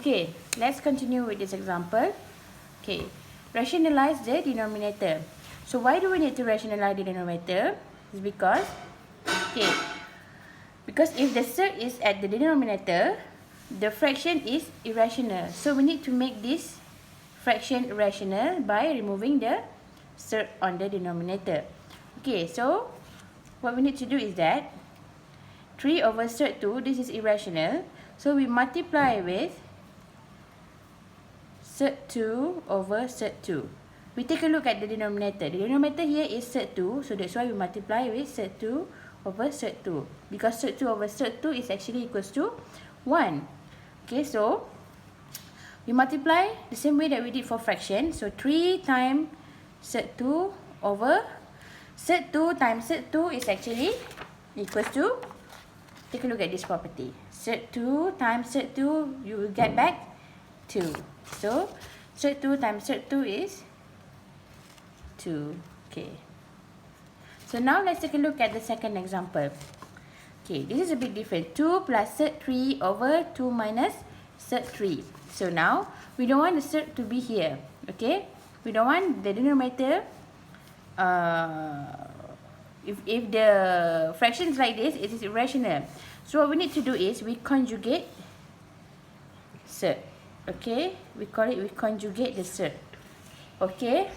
Okay, let's continue with this example. Okay, rationalize the denominator. So why do we need to rationalize the denominator? It's because, if the surd is at the denominator, the fraction is irrational. So we need to make this fraction irrational by removing the surd on the denominator. Okay, so what we need to do is that 3 over surd 2, this is irrational. So we multiply with surd 2 over surd 2. We take a look at the denominator. The denominator here is surd 2, so that's why we multiply with surd 2 over surd 2. Because surd 2 over surd 2 is actually equals to 1. Okay, so we multiply the same way that we did for fraction. So 3 times surd 2 over surd 2 times surd 2 is actually equals to, take a look at this property. Surd 2 times surd 2, you will get back 2. So, surd 2 times surd 2 is 2. Okay. So, now let's take a look at the second example. Okay, this is a bit different. 2 plus surd 3 over 2 minus surd 3. So, now, we don't want the surd to be here. Okay? We don't want the denominator. If the fraction is like this, it is irrational. So, what we need to do is, we conjugate surd. Okay, we conjugate the surd. Okay,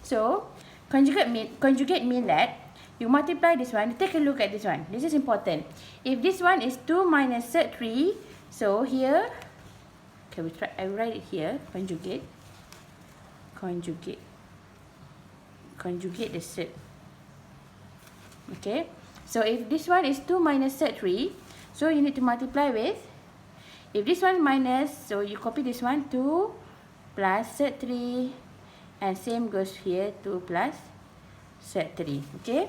so conjugate mean that you multiply this one. Take a look at this one. This is important. If this one is 2 minus surd 3, so here, okay, I write it here. Conjugate the surd. Okay, so if this one is 2 minus surd 3, so you need to multiply with. If this one minus, so you copy this one, 2 plus surd 3, and same goes here, 2 plus surd 3, okay?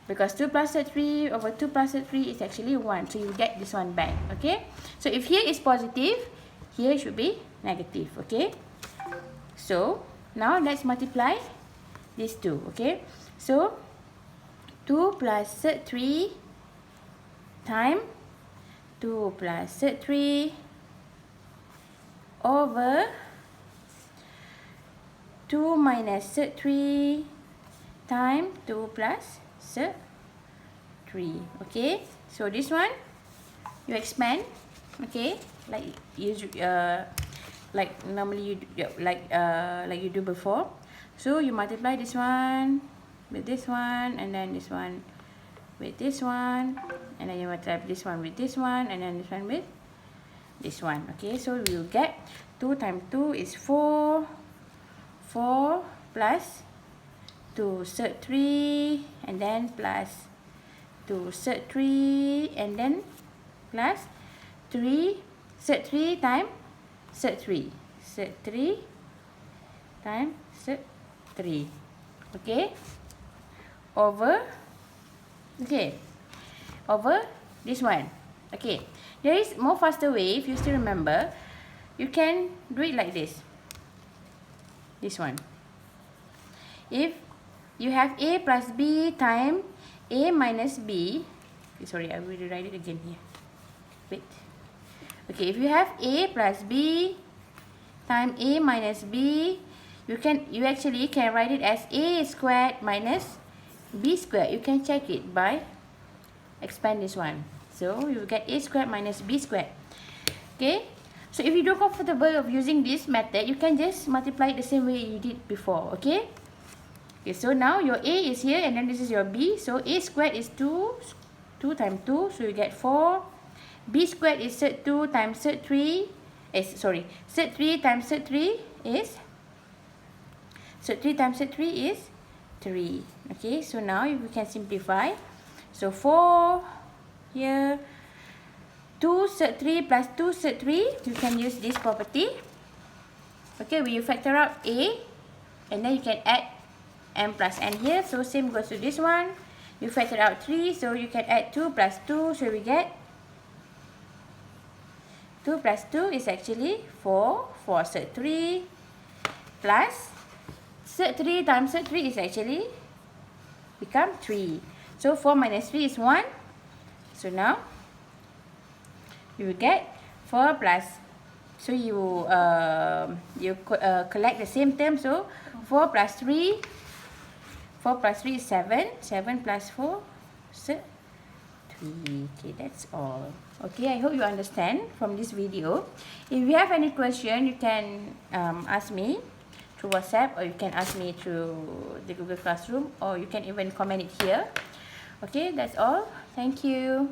Because 2 plus surd 3 over 2 plus surd 3 is actually 1, so you get this one back, okay? So if here is positive, here should be negative, okay? So, now let's multiply these two, okay? So, 2 plus surd 3 times 2 plus surd 3 over 2 minus surd 3 times 2 plus surd 3. Okay, so this one you expand, okay, like normally like you do before. So you multiply this one with this one, and then this one with this one, and then you multiply this one with this one, and then this one with this one. Okay, so we will get 2 times 2 is 4. 4 plus 2 surd 3, and then plus 2 surd 3, and then plus 3 surd 3 times surd 3. Surd 3 times surd 3. Okay, over this one. Okay, there is more faster way. If you still remember, you can do it like this. This one. If you have a plus b times a minus b, sorry, I will write it again here. Wait. Okay, if you have a plus b times a minus b, you actually can write it as a squared minus b squared. You can check it by expand this one. So you get a squared minus b squared. Okay. So if you don't comfortable of using this method, you can just multiply it the same way you did before. Okay. Okay. So now your a is here, and then this is your b. So a squared is 2 times 2. So you get 4. B squared is surd 2 times surd 3. Surd 3 times surd 3 is surd 3 times surd 3 is 3. Okay, so now if we can simplify, so 4 here, 2 surd 3 plus 2 surd 3, you can use this property. Okay, when you factor out a, and then you can add m plus n here, so same goes to this one. You factor out 3, so you can add 2 plus 2, so we get 2 plus 2 is actually 4. 4 surd 3 plus surd 3 times surd 3 is actually become 3. So 4 minus 3 is 1. So now you will get 4 plus So you collect the same term. So 4 plus 3, 4 plus 3 is 7. 7 plus 4 is 3. Okay, that's all. Okay, I hope you understand from this video. If you have any question, you can ask me through WhatsApp, or you can ask me through the Google Classroom, or you can even comment it here. Okay, that's all. Thank you.